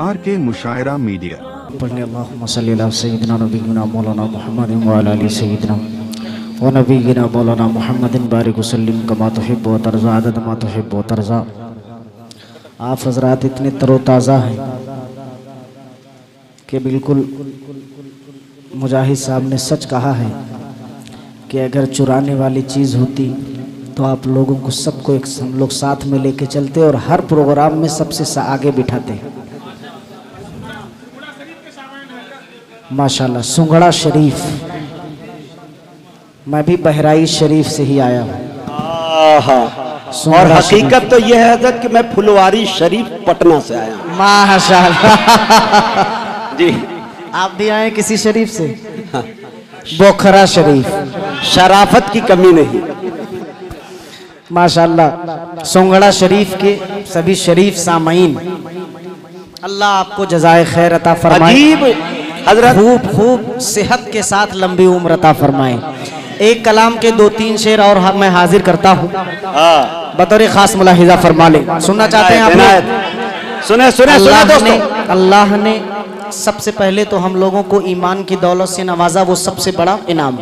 R K मुशायरा media पढ़ने अल्लाहुम्मा सल्ली अला सय्यिदिना नबीना मौलाना मुहम्मद व अला आलि सय्यिदिना व नबीना मौलाना मुहम्मदिन बारिक वसल्लिम कमा तुहिब्बु व तर्ज़ा अदद मा तुहिब्बु व तर्ज़ा। आप हज़रात इतने तरोताज़ा हैं कि बिल्कुल मुजाहिद साहब ने सच कहा है कि अगर चुराने वाली चीज़ होती तो आप लोगों को सबको एक हम लोग साथ में लेके चलते और हर प्रोग्राम में सबसे आगे बिठाते। माशाल्लाह सुंगड़ा शरीफ, मैं भी बहराइच शरीफ से ही आया हूँ। और हकीकत तो यह है कि मैं फुलवारी शरीफ पटना से आया हूँ। माशाल्लाह जी आप भी आए किसी शरीफ से? हाँ। बोखरा शरीफ, शराफत की कमी नहीं। माशाल्लाह सुंगड़ा शरीफ के सभी शरीफ सामाईन, अल्लाह आपको जज़ाए खैर अता फरमाए, हजरत खूब खूब सेहत के साथ लंबी उम्र अता फरमाए। एक कलाम के 2-3 शेर और मैं हाजिर करता हूँ, बतौर खास मुलाहिजा फरमा ले। सुनना चाहते हैं आप? सुने सुने सुने दोस्तों। अल्लाह ने सबसे पहले तो हम लोगों को ईमान की दौलत से नवाजा, वो सबसे बड़ा इनाम।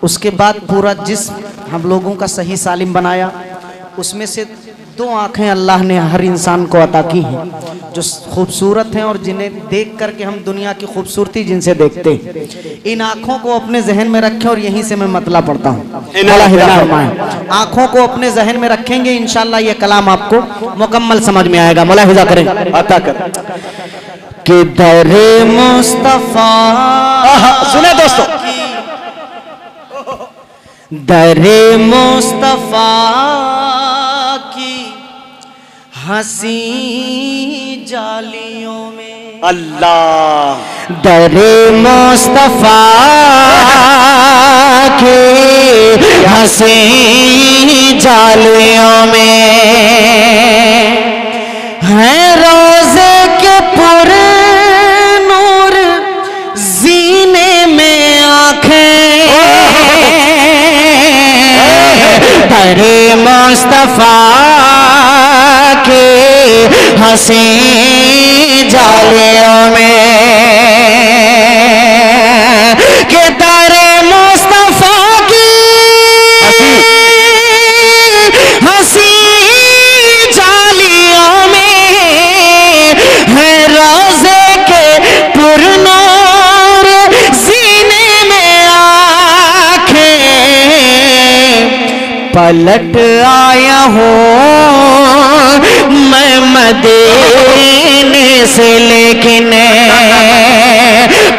उसके बाद पूरा जिस्म हम लोगों का सही सालिम बनाया। उसमें से 2 आँखें अल्लाह ने हर इंसान को अता की हैं जो खूबसूरत हैं और जिन्हें देख करके हम दुनिया की खूबसूरती जिनसे देखते हैं। इन आँखों को अपने जहन में रखें और यहीं से मैं मतला पढ़ता हूँ। आँखों को अपने जहन में रखेंगे, इंशाल्लाह ये कलाम आपको मुकम्मल समझ में आएगा। मुलाहिजा करें, अता करें कि दरे मुस्तफा, सुने दोस्तों, दरे मुस्तफा की हंसी जालियों में, अल्लाह दरे मुस्तफा की हंसी जालियों में है रोज़े के पूरे नूर, जीने में आँखें, दरे मुस्तफा के हंसी जालियों में, के दरे मुस्तफा की हंसी जालियों में है रोज़े के पुरनूर, जीने में आँखें, पलट आया हूँ मैं मदीने से, लेकिन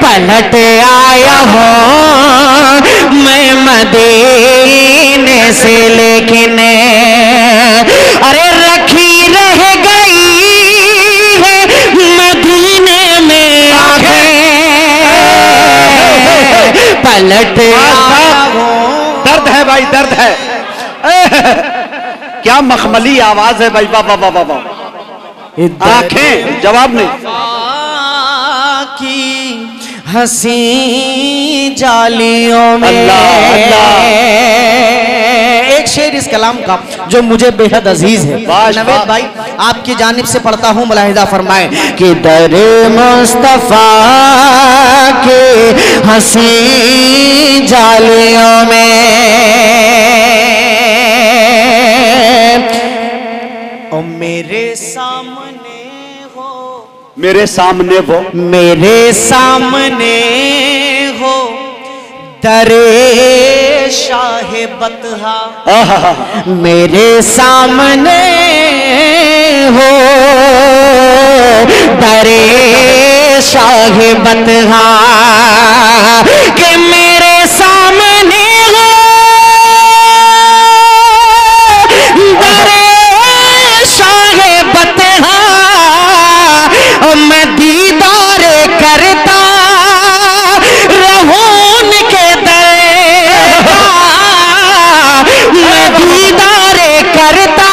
पलट आया हूँ मैं मदीने से, लेकिन अरे रखी रह गई है मदीने में आँखें, पलट आया हूँ। दर्द है भाई, दर्द है। क्या मखमली आवाज है भाई, बाबा बाबा बाबा। आंखें जवाब नहीं की हंसी जालियों में। अल्लाह अल्लाह। एक शेर इस कलाम का जो मुझे बेहद अजीज है, नवेद भाई आपकी जानिब से पढ़ता हूँ, मुलाहिजा फरमाए कि दरे मुस्तफा के हंसी जालियों में ओ मेरे सामने हो, मेरे सामने वो, मेरे सामने हो दरे शाह बतहा, मेरे सामने हो दरे शाह बतहा, कि मेरे सामने हो दरे शाह बतहा, मैं दीदार करता रहूं उनके दर का, मैं दीदार करता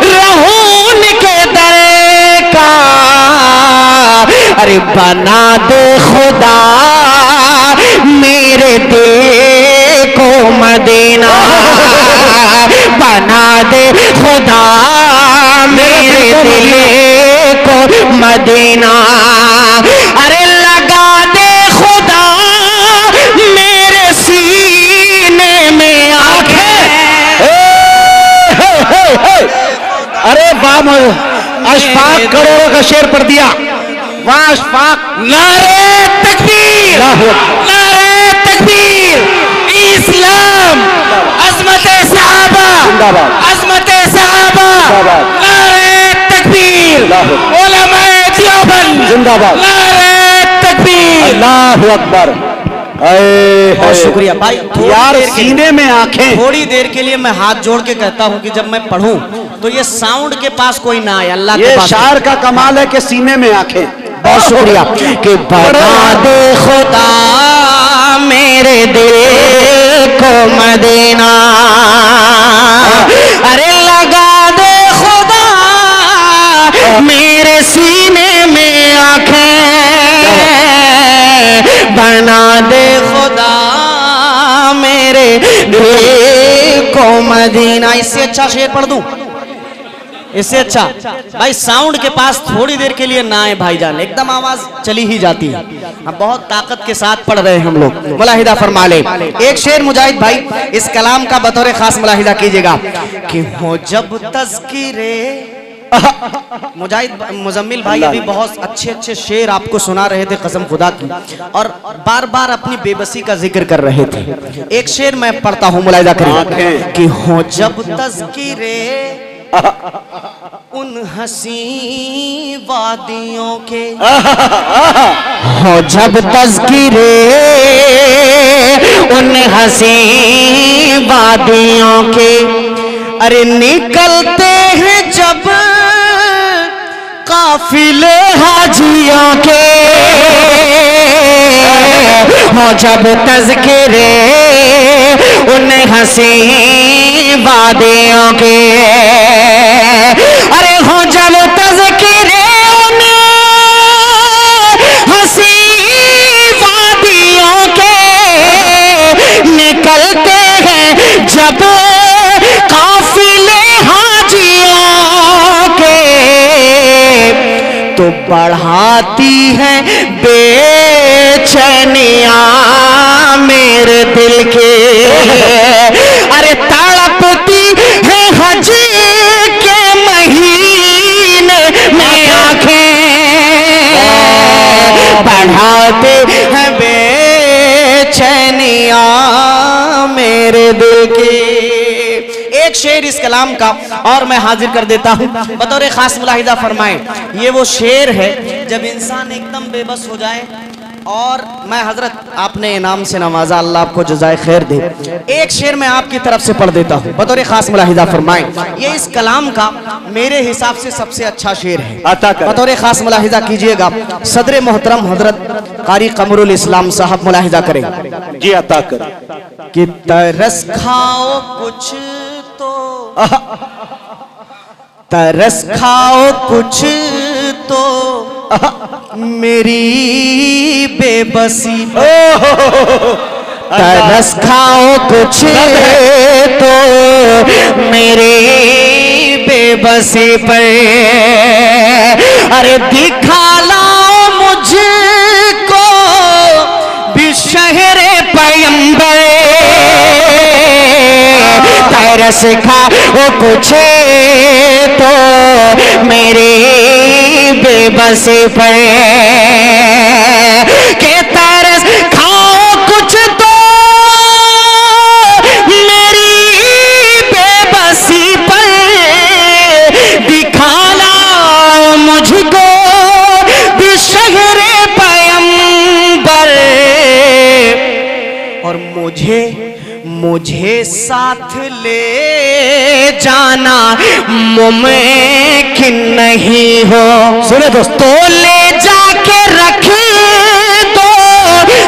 रहूं उनके दर का। अरे बना दे खुदा मेरे दिल को मदीना, खुदा मेरे दिल को मदीना, अरे लगा दे खुदा मेरे सीने में आंखें। अरे बाम अशफाक करोड़ों का शेर पढ़ दिया। वहां अशफाक नारे तकबीर, नारे तकबीर, इस्लाम, अज़मत सहाबा, अज़मत सहाबा, नारे तकबीर, उलमाए देवबंद जिंदाबाद, नारे तकबीर, अल्लाहु अकबर। बहुत शुक्रिया भाई। यार सीने में आंखें। थोड़ी देर के लिए मैं हाथ जोड़ के कहता हूँ कि जब मैं पढ़ूं तो ये साउंड के पास कोई ना आए, अल्लाह के पास। शायर का कमाल है कि सीने में आंखें। बहुत शुक्रिया। कि बना दे खुदा मेरे दिल को मदीना, अरे लगा दे खुदा मेरे सीने में आंखें, बना दे खुदा मेरे दिल को मदीना। इससे अच्छा शेर पढ़ दूं? इससे अच्छा भाई साउंड के पास थोड़ी देर के लिए ना आए भाईजान, एकदम आवाज चली ही जाती है। हम बहुत ताकत के साथ पढ़ रहे हैं हम लोग, मुलाहिदा फरमा ले। एक शेर मुजाहिद भाई इस कलाम का बतौर खास मुलाहिदा कीजिएगा कि हो जब तज़किरे। मुजाहिद मुजम्मिल भाई अभी बहुत अच्छे अच्छे शेर आपको सुना रहे थे कसम खुदा की, और बार बार अपनी बेबसी का जिक्र कर रहे थे। एक शेर मैं पढ़ता हूँ, मुलाहिदा करिए कि हो जब तज़किरे उन हसी वादियों के, हो जब तज़किरे उन हसी वादियों के, अरे निकलते हैं जब काफिले हाजियों के, हो जब तज़किरे उन हसी वादियों के, अरे हो जब तज़किरे उन हसी वादियों के, निकलते हैं जब काफिले हाजियों के, तो बढ़ाती है बेचैनियां मेरे दिल के, अरे तड़पती है हज के महीने में आंखें, बढ़ाते हैं बेचैनियां मेरे दिल के। एक शेर इस कलाम का और मैं हाजिर कर देता हूँ बतौर खास मुलाहिदा फरमाएं। ये वो शेर है जब इंसान एकदम बेबस हो जाए और मैं हजरत आपने इनाम से नवाजा, अल्लाह आपको जज़ाए खैर दे। एक शेर मैं आपकी तरफ से पढ़ देता हूँ बतौर खास मुलाहिदा फरमाएं। ये इस कलाम का मेरे हिसाब से सबसे अच्छा शेर है, बतौर खास मुलाहिदा कीजिएगा। सदर मोहतरम हजरत कारी कमरुल इस्लाम साहब मुलाहिदा करें जी, अता कर कि तरस खाओ कुछ तो, तरस खाओ कुछ तो मेरी बेबसी, तरस खाओ कुछ तो मेरी बेबसी पर, अरे दिखा लाओ मुझको भी शहरे पैगंबर, तरस खाओ कुछ तो मेरी बेबसी पर, के तरस खाओ कुछ तो मेरी बेबसी पर, दिखा लाओ मुझको भी शहरे पैगंबर, और मुझे साथ ले जाना मुमकिन नहीं हो। सुने दोस्तों, ले जाके रख दो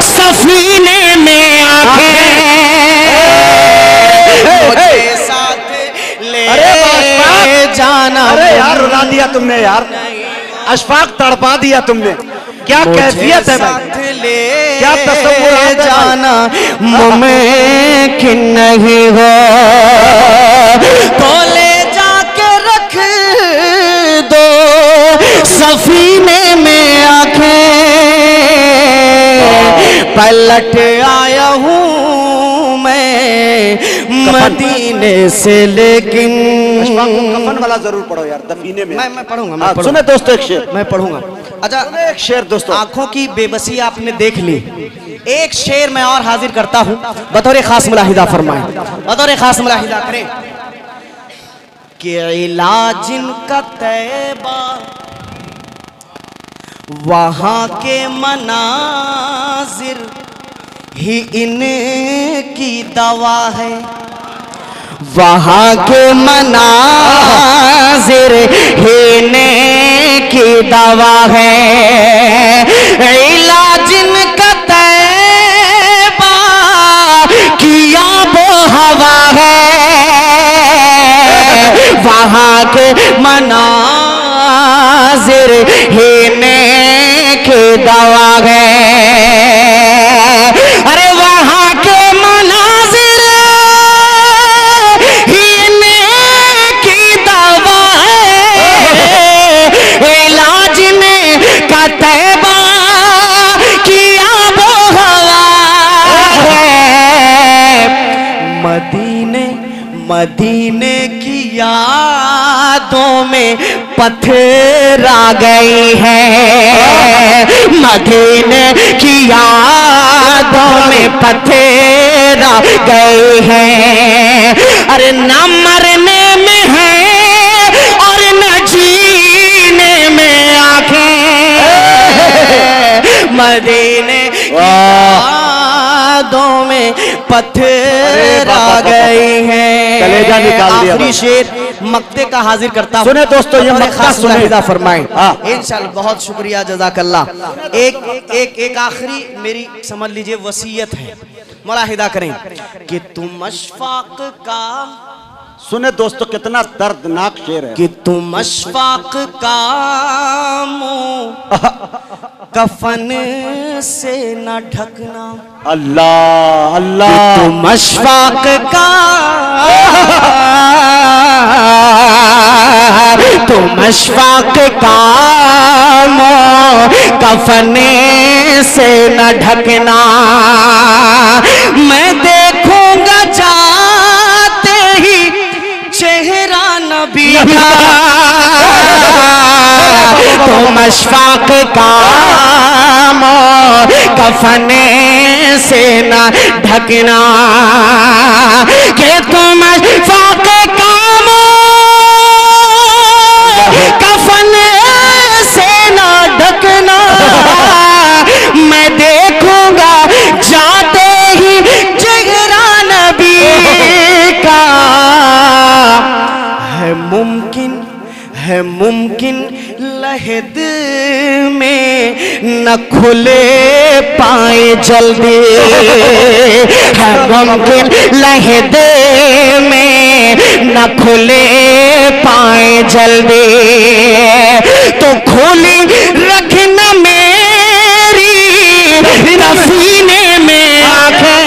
सफीने में आके, मुझे साथ ले जाना। अरे यार रुला दिया तुमने यार, अशफाक तड़पा दिया तुमने। क्या कैफियत है भाई, क्या तस्वीर जाना मुमकिन नहीं हो, तो ले पलट आया हूँ मैं मदीने से, लेकिन कफन वाला जरूर पढ़ो यार, दफीने में। मैं पढ़ूंगा, सुने दोस्तों एक शेर, मैं पढ़ूंगा। अच्छा एक शेर दोस्तों, आंखों की बेबसी आपने देख ली, एक शेर मैं और हाजिर करता हूँ, बतौर खास मुलाहिदा फरमाएं, बतौर खास मुलाहिदा करें कि इलाज इनका तैबा वहाँ के मनाजिर ही इनकी दवा है, वहाँ के मनाजिर ही इनकी दवा है। इलाज इनका तैबा किया वो हवा है, वहाँ के मनाजिर ही की दवा है। अरे वहाँ के मनाजिर ही की दवा है, इलाज में का तैबा किया वो हवा है। मदीने की यादों में पथरा गई है, मदीने की यादों में पथरा गई है। अरे न मरने में है और न जीने में आंखें, मदीने की यादों में पथरा गई है। कलेजा निकाल दिया। आखिरी शेर मक्ते का हाजिर करता हूं, सुने दोस्तों, ये खास मुलाहिदा फरमाएं हाँ। इंशाअल्लाह। बहुत शुक्रिया, जज़ाकल्लाह। एक आखिरी मेरी समझ लीजिए वसीयत है, मुलाहिदा करें कि तुम अशफाक का, सुने दोस्तों कितना दर्दनाक शेर है, कि तुम अशफाक का मुंह कफन से न ढकना, अल्लाह अल्लाह, तुम अशफाक का, तुम अशफाक का मुंह कफन से न ढकना। मैं देखूंगा जाते ही चेहरा नबी का, तुम अशफाक का कफन से न ढकना, कि तुम अशफाक का कफन से न ढकना। मैं देखूंगा जाते ही चेहरा नबी का। है मुमकिन लहद में न खुले पाए जल्दी, है मुमकिन लहद में न खुले पाए जल्दी, तो खोली रखना मेरी रफीने में आंखें।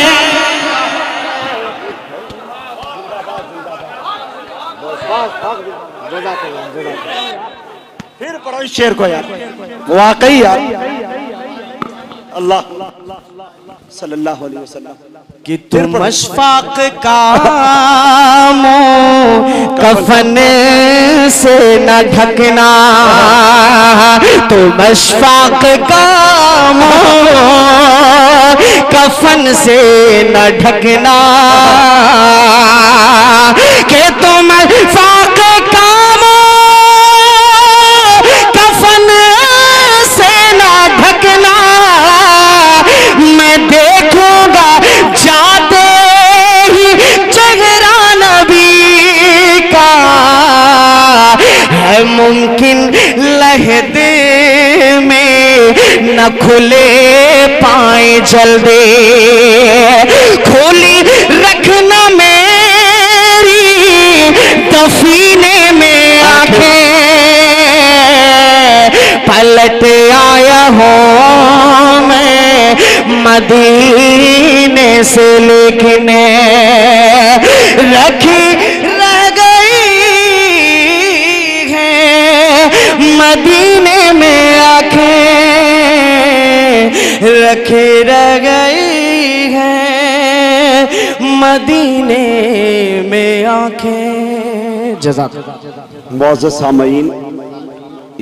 फिर पढ़ो इस शेर को यार, वाकई यार, अल्लाह सल्लल्लाहु अलैहि वसल्लम, कि तुम अशफाक का मुंह कफन से न ढकना, तुम अशफाक का मुंह कफन से न ढकना, कि तुम अशफाक का मुंह कफन से न ढकना। मैं देखूंगा जाते ही चेहरा नबी का, है मुमकिन लहद में न खुले पाए जल्दी, खोली रखना मेरी दफीने में आंखें। पलट आया हूँ मैं मदीने से, लेकिन रखी रह गई है मदीने में आंखें, रखी रह गई मदीने में आंखें। जज़ाक। मौजूद सामईन,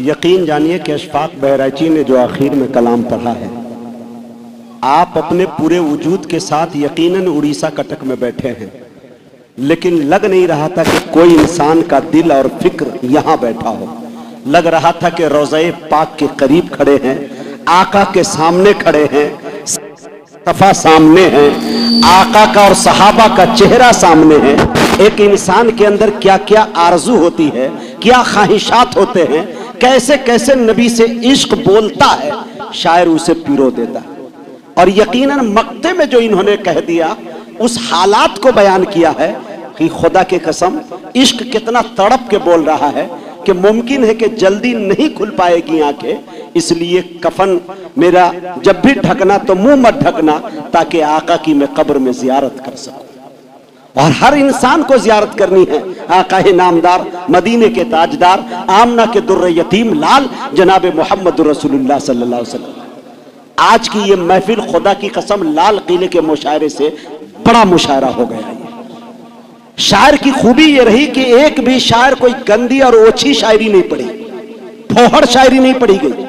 यकीन जानिए कि अशफाक बहराइची ने जो आखिर में कलाम पढ़ा है, आप अपने पूरे वजूद के साथ यकीनन उड़ीसा कटक में बैठे हैं, लेकिन लग नहीं रहा था कि कोई इंसान का दिल और फिक्र यहाँ बैठा हो। लग रहा था कि रोज़े पाक के करीब खड़े हैं, आका के सामने खड़े हैं, सफा सामने है, आका का और सहाबा का चेहरा सामने है। एक इंसान के अंदर क्या क्या आरजू होती है, क्या ख्वाहिशात होते हैं, कैसे कैसे नबी से इश्क बोलता है, शायर उसे पिरो देता है। और यकीनन मक्ते में जो इन्होंने कह दिया, उस हालात को बयान किया है कि खुदा के कसम इश्क कितना तड़प के बोल रहा है कि मुमकिन है कि जल्दी नहीं खुल पाएगी आंखें, इसलिए कफन मेरा जब भी ढकना तो मुंह मत ढकना, ताकि आका की मैं कब्र में जियारत कर सकूं। और हर इंसान को जियारत करनी है आका है नामदार, मदीने के ताजदार, आमना के दुर्र यतीम लाल जनाब मोहम्मद रसूलुल्लाह सल्लल्लाहु अलैहि वसल्लम। आज की ये महफिल खुदा की कसम लाल किले के मुशायरे से बड़ा मुशायरा हो गया है। शायर की खूबी ये रही कि एक भी शायर कोई गंदी और ओछी शायरी नहीं पढ़ी, फोहड़ शायरी नहीं पढ़ी गई।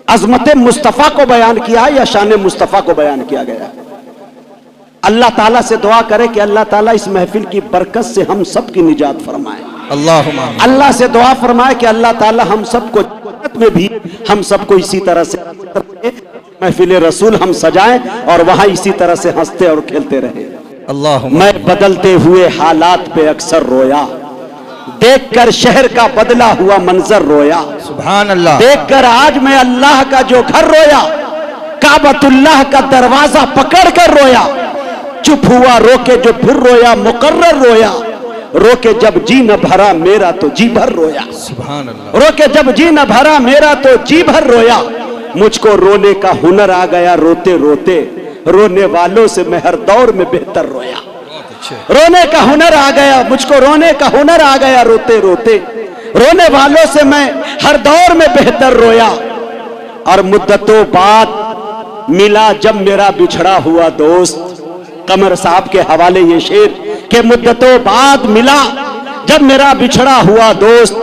अजमत मुस्तफ़ा को बयान किया या शान मुस्तफ़ा को बयान किया गया। अल्लाह ताला से दुआ करे कि अल्लाह ताला इस महफिल की बरकत से हम सब की निजात फरमाए। अल्लाह से दुआ फरमाए कि अल्लाह ताला हम सबको जन्नत में भी हम सबको इसी तरह से महफिल रसूल हम सजाएं और वहां इसी तरह से हंसते और खेलते रहे। मैं बदलते हुए हालात पे अक्सर रोया, देखकर शहर का बदला हुआ मंजर रोया। सुभान अल्लाह। देखकर आज मैं अल्लाह का जो घर रोया, काबतुल्लाह का दरवाजा पकड़ कर रोया। चुप हुआ रोके जो फिर रोया, मुकर्रर रोया। रोके जब जी न भरा मेरा तो जी भर रोया। सुभान अल्लाह। रोके जब जी न भरा मेरा तो जी भर रोया। मुझको रोने का हुनर आ गया रोते रोते, रोने वालों से मैं हर दौर में बेहतर रोया। रोने का हुनर आ गया, मुझको रोने का हुनर आ गया रोते रोते, रोने वालों से मैं हर दौर में बेहतर रोया। और मुद्दतों बाद मिला जब मेरा बिछड़ा हुआ दोस्त, कमर साहब के हवाले ये शेर के मुद्दतों बाद मिला जब मेरा बिछड़ा हुआ दोस्त,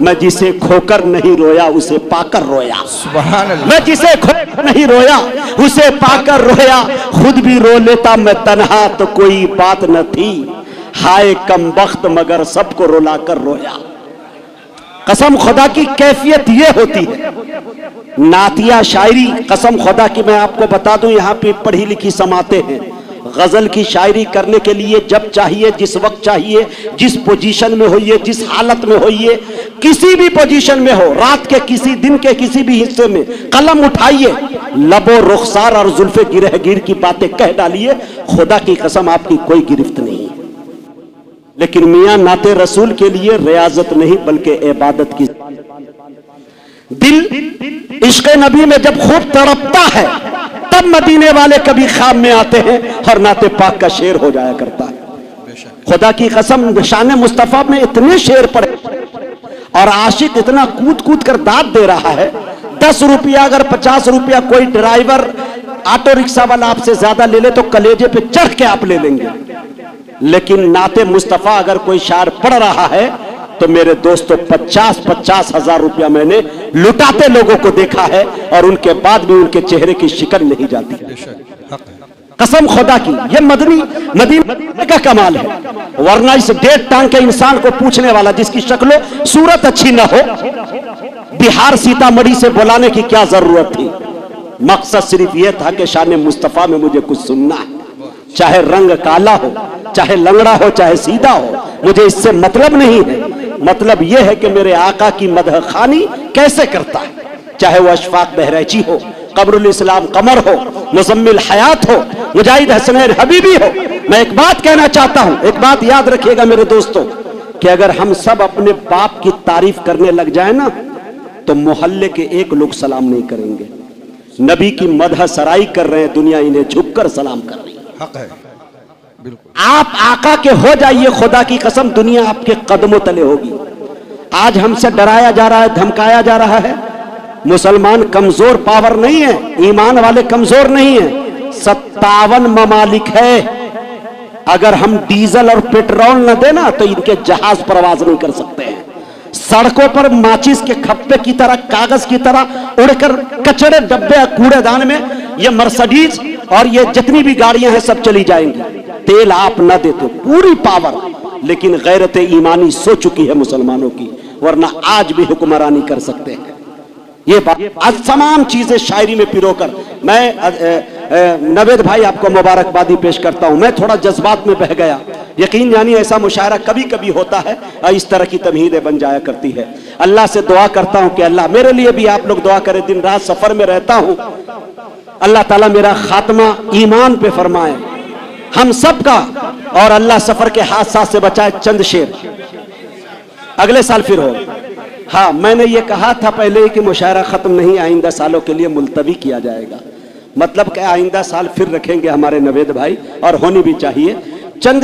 मैं जिसे खोकर नहीं रोया उसे पाकर रोया। सुभान अल्लाह। मैं जिसे खोकर नहीं रोया उसे पाकर रोया। खुद भी रो लेता मैं तन्हा तो कोई बात न थी, हाय कमबख्त मगर सबको रुलाकर रोया। कसम खुदा की कैफियत ये होती है। नातिया शायरी कसम खुदा की मैं आपको बता दूं, यहाँ पे पढ़ी लिखी समाते हैं। गजल की शायरी करने के लिए जब चाहिए, जिस वक्त चाहिए, जिस पोजीशन में होइए, जिस हालत में होइए, किसी भी पोजीशन में हो, रात के किसी दिन के किसी भी हिस्से में कलम उठाइए, लबो रुखसार और जुल्फे गिरहगीर की बातें कह डालिए, खुदा की कसम आपकी कोई गिरफ्त नहीं। लेकिन मियां नाते रसूल के लिए रियाजत नहीं बल्कि इबादत की। दिल इश्क नबी में जब खूब तड़पता है तब मदीने वाले कभी ख्वाब में आते हैं और नाते पाक का शेर हो जाया करता है। खुदा की कसम शान मुस्तफा में इतने शेर पड़े और आशिक इतना कूद कूद कर दाद दे रहा है। 10 रुपया अगर 50 रुपया कोई ड्राइवर ऑटो रिक्शा वाला आपसे ज्यादा ले ले तो कलेजे पे चढ़ के आप ले लेंगे, लेकिन नाते मुस्तफा अगर कोई शायर पढ़ रहा है तो मेरे दोस्तों 50-50 हजार रुपया मैंने लुटाते लोगों को देखा है और उनके बाद भी उनके चेहरे की शिकन नहीं जाती। कसम खुदा की ये मदीने का कमाल है। वरना इस 1.5 टांग के इंसान को पूछने वाला जिसकी शक्लो सूरत अच्छी ना हो, बिहार सीतामढ़ी से बुलाने की क्या जरूरत थी। मकसद सिर्फ यह था कि शान मुस्तफा में मुझे कुछ सुनना है, चाहे रंग काला हो, चाहे लंगड़ा हो, चाहे सीधा हो, मुझे इससे मतलब नहीं है। मतलब यह है कि मेरे आका की मदह खानी कैसे करता है, चाहे वो अशफाक बहराइची हो, कमरुल इस्लाम कमर हो, मुजम्मिल हयात हो, मुजाहिद हसनैन हबीबी हो। मैं एक बात कहना चाहता हूं, एक बात याद रखिएगा मेरे दोस्तों, कि अगर हम सब अपने बाप की तारीफ करने लग जाए ना तो मोहल्ले के एक लोग सलाम नहीं करेंगे। नबी की मदह सराई कर रहे हैं, दुनिया इन्हें झुककर सलाम कर रही है। हक है, बिल्कुल। आप आका के हो जाइए, खुदा की कसम दुनिया आपके कदमों तले होगी। आज हमसे डराया जा रहा है, धमकाया जा रहा है। मुसलमान कमजोर पावर नहीं है, ईमान वाले कमजोर नहीं है। 57 ममालिक है, अगर हम डीजल और पेट्रोल न देना तो इनके जहाज परवाज नहीं कर सकते हैं। सड़कों पर माचिस के खप्पे की तरह, कागज की तरह उड़कर कचरे डब्बे कूड़ेदान में ये मर्सिडीज और ये जितनी भी गाड़ियां हैं सब चली जाएंगी। तेल आप न देते, पूरी पावर, लेकिन गैरत ईमानी सो चुकी है मुसलमानों की, वरना आज भी हुक्मरानी कर सकते हैं। ये बात आज तमाम चीजें शायरी में पिरोकर मैं नवेद भाई आपको मुबारकबादी पेश करता हूं। मैं थोड़ा जज्बात में बह गया, यकीन जानिए ऐसा मुशायरा कभी कभी होता है और इस तरह की तमहीदें बन जाया करती है। अल्लाह से दुआ करता हूं कि अल्लाह मेरे लिए भी आप लोग दुआ करें। दिन रात सफर में रहता हूं, अल्लाह ताला मेरा खात्मा ईमान पे फरमाए हम सब का, और अल्लाह सफर के हादसा से बचाए। चंद शेर अगले साल फिर हो। हाँ, मैंने ये कहा था पहले कि मुशायरा खत्म नहीं, आइंदा सालों के लिए मुलतवी किया जाएगा। मतलब क्या, आइंदा साल फिर रखेंगे हमारे नवेद भाई, और होनी भी चाहिए। चंद